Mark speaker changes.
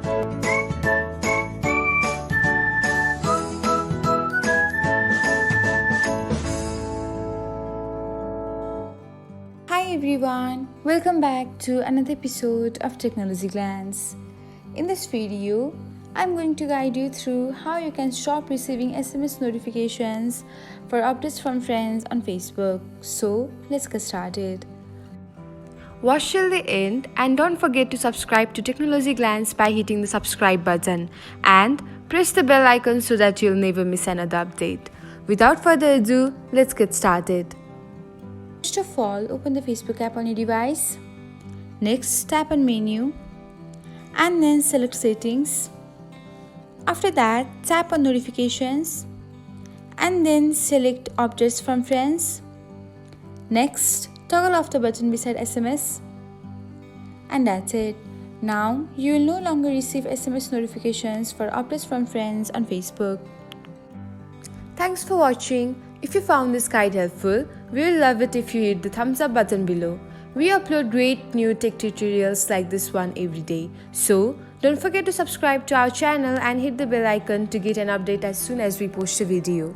Speaker 1: Hi everyone, welcome back to another episode of Technologyglance. In this video, I'm going to guide you through how you can stop receiving SMS notifications for updates from friends on Facebook. So, let's get started.
Speaker 2: Watch till the end and don't forget to subscribe to Technologyglance by hitting the subscribe button and press the bell icon so that you'll never miss another update. Without further ado, let's get started.
Speaker 1: First of all, open the Facebook app on your device. Next, tap on Menu and then select Settings. After that, tap on Notifications and then select Updates from Friends. Next, toggle off the button beside SMS. And that's it. Now, you will no longer receive SMS notifications for updates from friends on Facebook.
Speaker 2: Thanks for watching. If you found this guide helpful, we will love it if you hit the thumbs up button below. We upload great new tech tutorials like this one every day. So, don't forget to subscribe to our channel and hit the bell icon to get an update as soon as we post a video.